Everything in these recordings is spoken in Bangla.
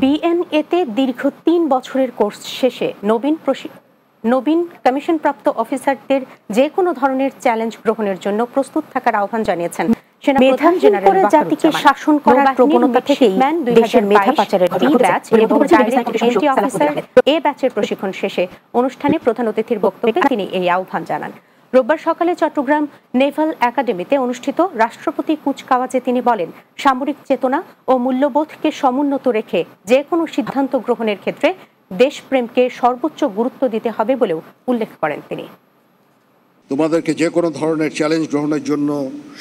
বিএনএতে দীর্ঘ ৩ বছরের কোর্স শেষে নবীন কমিশনপ্রাপ্ত অফিসারদের যে কোনো ধরনের চ্যালেঞ্জ গ্রহণের জন্য প্রস্তুত থাকার আহ্বান জানিয়েছেন সেনাপ্রধান জেনারেল জাতিকে শাসন করার প্রবণতা থেকেই দেশের মেধা পাচারের ব্যাচ এবং এনটি অফিসার এ ব্যাচের প্রশিক্ষণ শেষে অনুষ্ঠানে প্রধান অতিথির বক্তব্যে তিনি এই আহ্বান জানান। রোববার সকালে চট্টগ্রাম নেভাল একাডেমিতে অনুষ্ঠিত রাষ্ট্রপতি কুচকাওয়াজে তিনি বলেন, সামরিক চেতনা ও মূল্যবোধকে সমুন্নত রেখে যে কোনো সিদ্ধান্ত গ্রহণের ক্ষেত্রে দেশপ্রেমকে সর্বোচ্চ গুরুত্ব দিতে হবে বলেও উল্লেখ করেন তিনি। তোমাদেরকে যে কোনো ধরনের চ্যালেঞ্জ গ্রহণের জন্য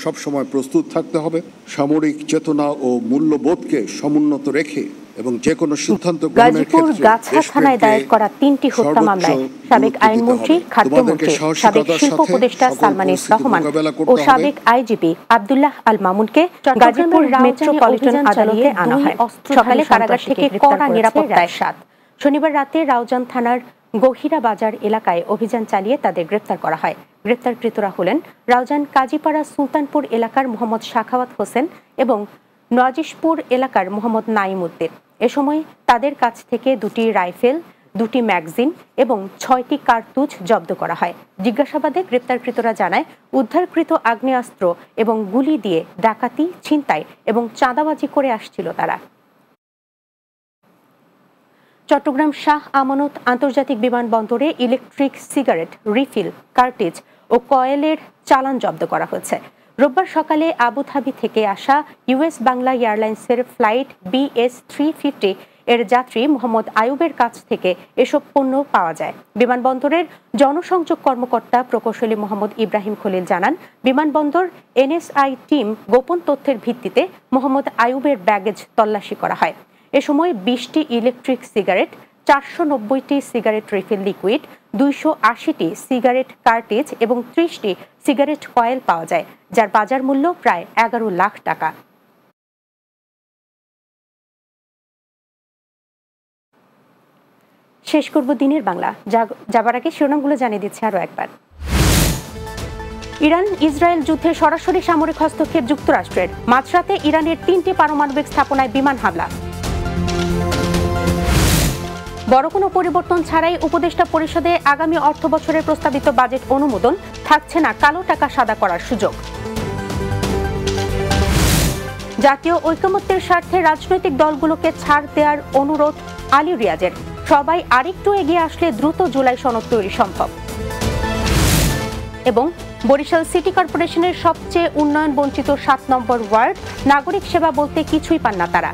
সবসময় প্রস্তুত থাকতে হবে। সামরিক চেতনা ও মূল্যবোধকে সমুন্নত রেখে এবং যে কোনো সিদ্ধান্ত গ্রহণের ক্ষেত্রে গাছা থানায় দায়ের করা 3টি হত্যা মামলায় সাবেক আইনমন্ত্রী, খাদ্যমন্ত্রী, সাবেক শিল্প উপদেষ্টা সালমান এস রহমান ও সাবেক আইজিপি আব্দুল্লাহ আল মামুনকে গাজীপুর মেট্রোপলিটন আদালতে আনা হয়। সকালে কারাগার থেকে কড়া নিরাপত্তায় 7 শনিবার রাতে রাউজান থানার গহিরা বাজার এলাকায় অভিযান চালিয়ে তাদের গ্রেপ্তার করা হয়। গ্রেপ্তারকৃতরা হলেন রাউজান কাজীপাড়া সুলতানপুর এলাকার মোহাম্মদ শাখাওয়াত হোসেন এবং নজিশপুর এলাকার মোহাম্মদ নাইম উদ্দিন। এ সময় তাদের কাছ থেকে 2টি রাইফেল, 2টি ম্যাগাজিন এবং 6টি কার্তুজ জব্দ করা হয়। জিজ্ঞাসাবাদে গ্রেপ্তারকৃতরা জানায়, উদ্ধারকৃত আগ্নেয়াস্ত্র এবং গুলি দিয়ে ডাকাতি, ছিনতাই এবং চাঁদাবাজি করে আসছিল তারা। চট্টগ্রাম শাহ আমানত আন্তর্জাতিক বিমানবন্দরে ইলেকট্রিক সিগারেট, রিফিল, কার্টিজ ও কয়েলের চালান জব্দ করা হয়েছে। রোববার সকালে আবুধাবি থেকে আসা ইউএস বাংলা এয়ারলাইন্সের ফ্লাইট BS-350 এর যাত্রী মোহাম্মদ আয়ুবের কাছ থেকে এসব পণ্য পাওয়া যায়। বিমানবন্দরের জনসংযোগ কর্মকর্তা প্রকৌশলী মোহাম্মদ ইব্রাহিম খলিল জানান, বিমানবন্দর NSI টিম গোপন তথ্যের ভিত্তিতে মোহাম্মদ আয়ুবের ব্যাগেজ তল্লাশি করা হয়। এ সময় 20টি ইলেকট্রিক সিগারেট, 490টি সিগারেট রিফিল লিকুইড, 280টি সিগারেট কার্টিজ এবং 30টি সিগারেট কয়েল পাওয়া যায়, যার বাজার মূল্য প্রায় 11 লাখ টাকা। শেষ করব দিনের বাংলা। যাবার আগে শিরোনামগুলো জানিয়ে দিচ্ছে আরও একবার। ইরান ইসরায়েল যুদ্ধে সরাসরি সামরিক হস্তক্ষেপ যুক্তরাষ্ট্রের। মাঝরাতে ইরানের 3টি পারমাণবিক স্থাপনায় বিমান হামলা। বড় কোনো পরিবর্তন ছাড়াই উপদেষ্টা পরিষদে আগামী অর্থ বছরের প্রস্তাবিত বাজেট অনুমোদন, থাকছে না কালো টাকা সাদা করার সুযোগ। জাতীয় ঐকমত্যের স্বার্থে রাজনৈতিক দলগুলোকে ছাড় দেওয়ার অনুরোধ আলী রিয়াজের। সবাই আরেকটু এগিয়ে আসলে দ্রুত জুলাই সনদ তৈরি সম্ভব। এবং বরিশাল সিটি কর্পোরেশনের সবচেয়ে উন্নয়ন বঞ্চিত 7 নম্বর ওয়ার্ড, নাগরিক সেবা বলতে কিছুই পান না তারা।